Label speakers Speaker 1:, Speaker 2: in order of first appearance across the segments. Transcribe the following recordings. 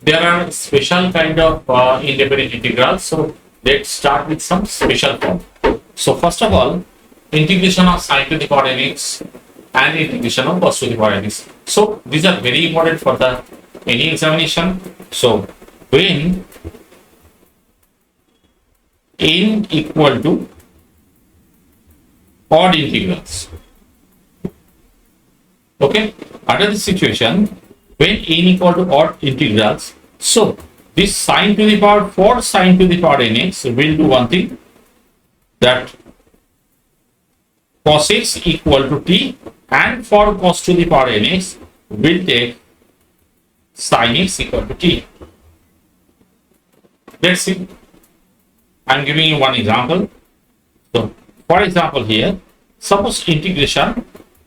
Speaker 1: there are special kind of indefinite integrals. So let's start with some special form. So first of all, integration of sin to the power nx and integration of cos to the power nx. So these are very important for the any examination. So when n equal to odd integrals, okay, under this situation, when n equal to odd integrals, so this sin to the power for sin to the power nx will do one thing, that cos x equal to t, and for cos to the power nx will take sin x equal to t. Let's see. I am giving you one example. So, for example, here, suppose integration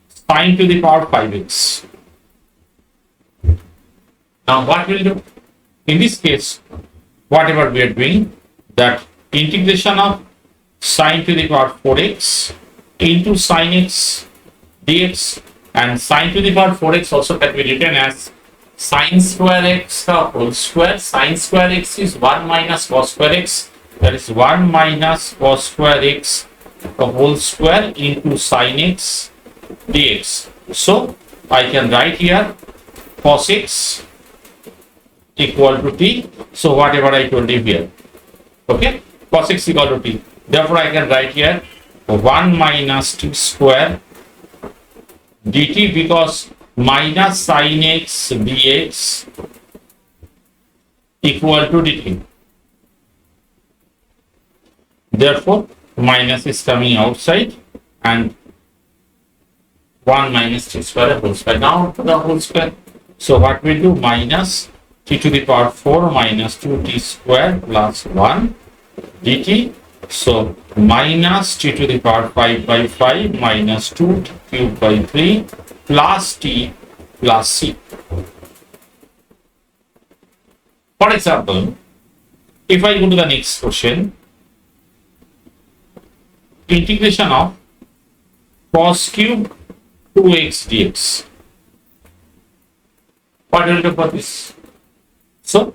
Speaker 1: sin to the power 5x. Now, what will do? In this case, whatever we are doing, that integration of sin to the power 4x into sin x dx, and sin to the power 4x also can be written as sin square x the whole square. Sin square x is 1 minus cos square x, that is 1 minus cos square x the whole square into sin x dx. So I can write here cos x equal to t. So whatever I told you here, okay, cos x equal to t. Therefore I can write here 1 minus t square dt, because minus sin x dx equal to dt. Therefore minus is coming outside, and 1 minus t square whole square. Now to the whole square. So what we do, minus t to the power 4 minus 2t square plus 1 dt. So minus t to the power 5 by 5 minus 2 cubed by 3 plus t plus c. For example, if I go to the next question, integration of cos cube 2x dx. What will do for this? So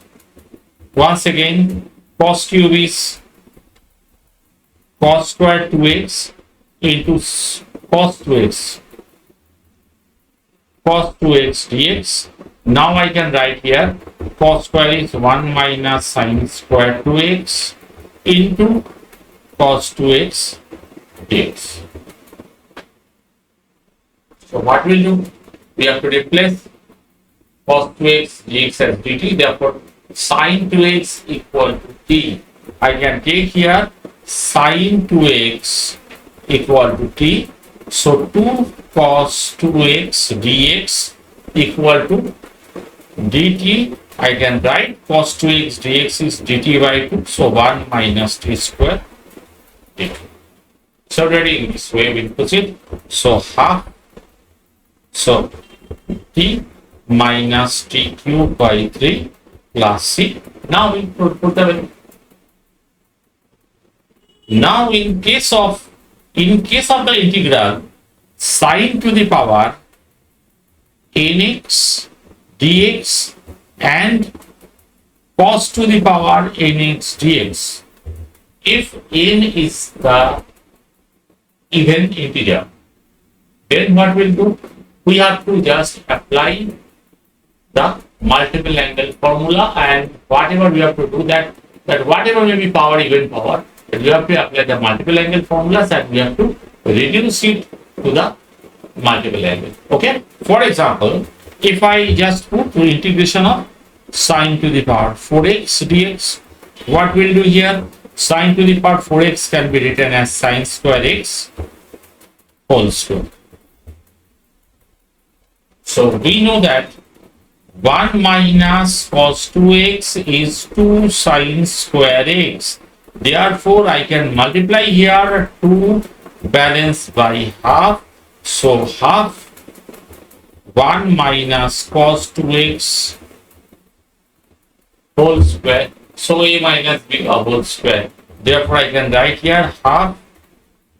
Speaker 1: once again, cos cube is cos square 2x into cos 2x dx. Now I can write here cos square is 1 minus sin square 2x into cos 2x dx. So what we'll do? We have to replace cos 2x dx as dt. Therefore sin 2x equal to t. I can take here sin 2x equal to t. So 2 cos 2x dx equal to dt. I can write cos 2x dx is dt by 2. So 1 minus t square dt. So already in this way we proceed. So half. So t minus t cube by 3 plus c. Now we put the value. Now in case of the integral sin to the power nx dx and cos to the power nx dx, if n is the even integer, then what we'll do? We have to just apply the multiple angle formula, and whatever we have to do, that whatever may be power, even power, we have to apply the multiple angle formulas, and we have to reduce it to the multiple angle. Okay. For example, if I just put the integration of sin to the power 4x dx, what we'll do here? Sin to the power 4x can be written as sin square x whole square. So we know that 1 minus cos 2x is 2 sin square x. Therefore, I can multiply here 2 balance by half. So half 1 minus cos 2x whole square. So a minus b whole square. Therefore, I can write here half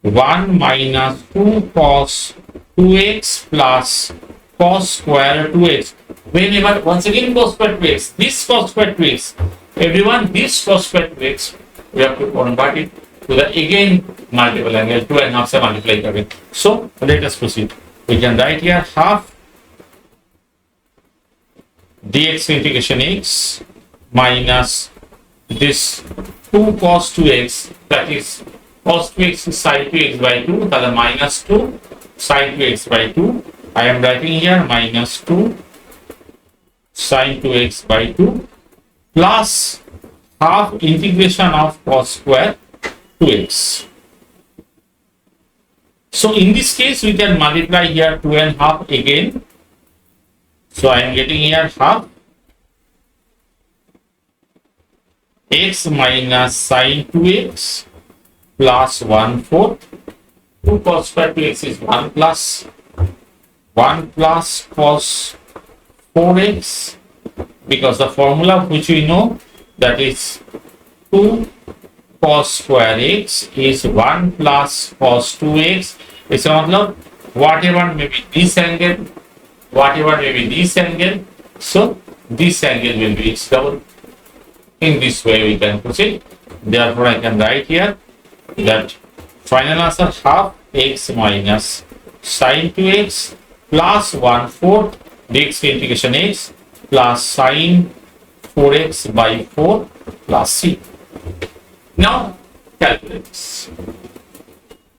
Speaker 1: 1 minus 2 cos 2x plus cos square 2x. whenever, once again cos square to x, this cos square to x, everyone, this cos square to x, we have to convert it to the again multiple angle, 2.5 se multiply again. So let us proceed. We can write here half dx integration x minus this 2 cos 2x, that is cos 2x is sin 2x by 2, that is minus 2 sin 2x by 2. I am writing here minus 2 sin 2x by 2 plus half integration of cos square 2x. So in this case, we can multiply here 2.5 again. So I am getting here half x minus sin 2x plus 1/4. 2 cos square 2x is 1 plus cos 4x, because the formula which we know, that is 2 cos square x is 1 plus cos 2x. It's मतलब whatever may be this angle, so this angle will be x double. In this way we can proceed. Therefore I can write here that final answer half x minus sin 2x plus 1/4 dx integration x plus sin 4x by 4 plus c. Now calculate this.